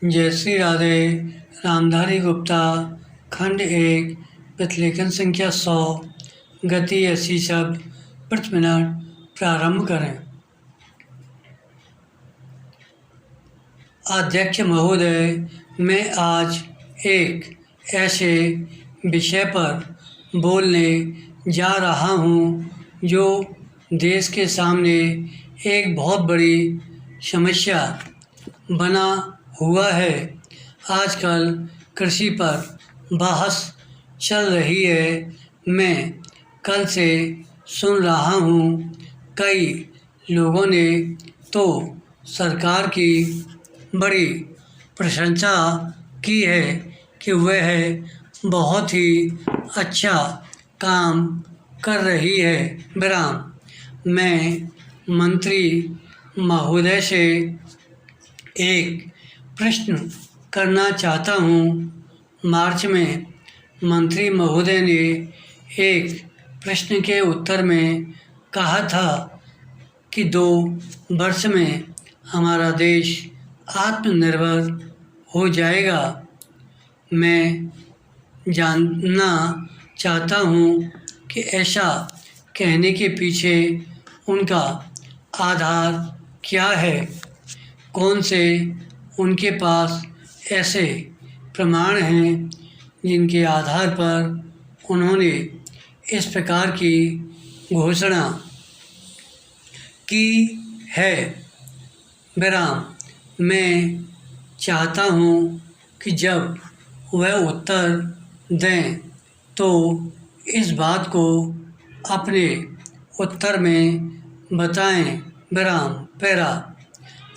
जय श्री राधे। रामधारी गुप्ता, खंड 1, प्रतिलेखन संख्या 100, गति 80 शब्द प्रति मिनट। प्रारंभ करें। अध्यक्ष महोदय, मैं आज एक ऐसे विषय पर बोलने जा रहा हूँ जो देश के सामने एक बहुत बड़ी समस्या बना हुआ है। आजकल कृषि पर बहस चल रही है। मैं कल से सुन रहा हूँ, कई लोगों ने तो सरकार की बड़ी प्रशंसा की है कि वह बहुत ही अच्छा काम कर रही है। विराम। मैं मंत्री महोदय से एक प्रश्न करना चाहता हूँ। मार्च में मंत्री महोदय ने एक प्रश्न के उत्तर में कहा था कि 2 वर्ष में हमारा देश आत्मनिर्भर हो जाएगा। मैं जानना चाहता हूँ कि ऐसा कहने के पीछे उनका आधार क्या है। कौन से उनके पास ऐसे प्रमाण हैं जिनके आधार पर उन्होंने इस प्रकार की घोषणा की है। विराम। मैं चाहता हूँ कि जब वह उत्तर दें तो इस बात को अपने उत्तर में बताएं। विराम। पैरा।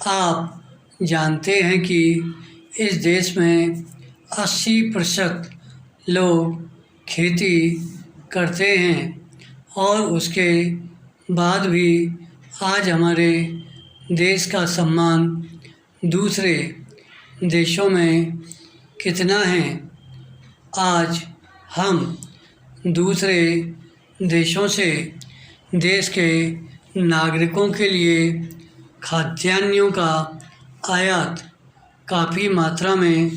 आप जानते हैं कि इस देश में 80% लोग खेती करते हैं और उसके बाद भी आज हमारे देश का सम्मान दूसरे देशों में कितना है। आज हम दूसरे देशों से देश के नागरिकों के लिए खाद्यान्नों का आयात काफ़ी मात्रा में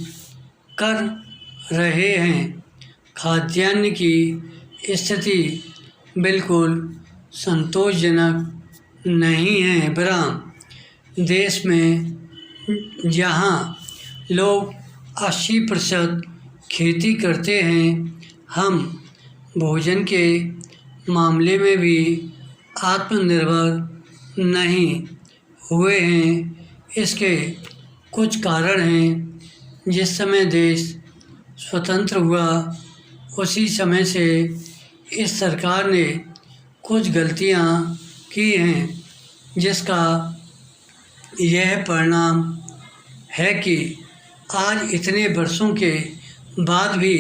कर रहे हैं। खाद्यान्न की स्थिति बिल्कुल संतोषजनक नहीं है। विराम। देश में जहाँ लोग 80% खेती करते हैं, हम भोजन के मामले में भी आत्मनिर्भर नहीं हुए हैं। इसके कुछ कारण हैं। जिस समय देश स्वतंत्र हुआ उसी समय से इस सरकार ने कुछ गलतियां की हैं, जिसका यह परिणाम है कि आज इतने वर्षों के बाद भी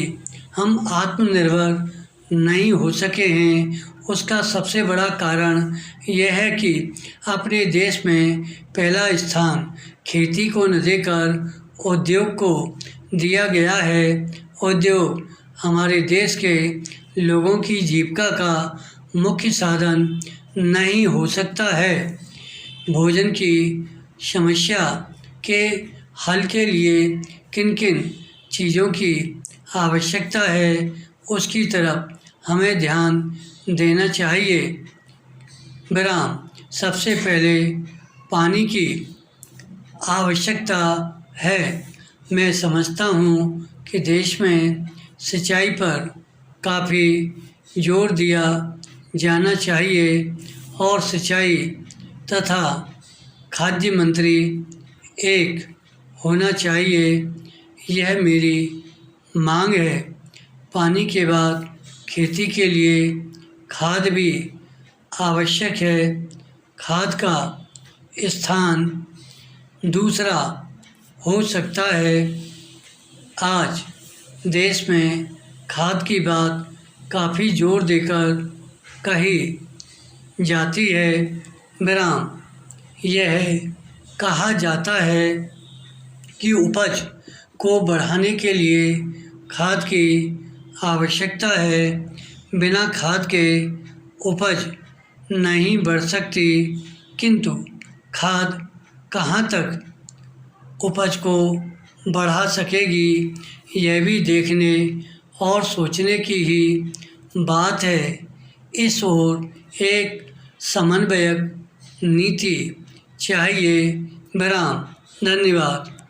हम आत्मनिर्भर नहीं हो सके हैं। उसका सबसे बड़ा कारण यह है कि अपने देश में पहला स्थान खेती को न देकर उद्योग को दिया गया है। उद्योग हमारे देश के लोगों की जीविका का मुख्य साधन नहीं हो सकता है। भोजन की समस्या के हल के लिए किन किन चीज़ों की आवश्यकता है, उसकी तरफ हमें ध्यान देना चाहिए। विराम। सबसे पहले पानी की आवश्यकता है। मैं समझता हूँ कि देश में सिंचाई पर काफ़ी जोर दिया जाना चाहिए और सिंचाई तथा खाद्य मंत्री एक होना चाहिए। यह मेरी मांग है। पानी के बाद खेती के लिए खाद भी आवश्यक है। खाद का स्थान दूसरा हो सकता है। आज देश में खाद की बात काफ़ी जोर देकर कही जाती है। विराम। यह कहा जाता है कि उपज को बढ़ाने के लिए खाद की आवश्यकता है। बिना खाद के उपज नहीं बढ़ सकती, किंतु खाद कहाँ तक उपज को बढ़ा सकेगी, यह भी देखने और सोचने की ही बात है। इस ओर एक समन्वयक नीति चाहिए। विराम। धन्यवाद।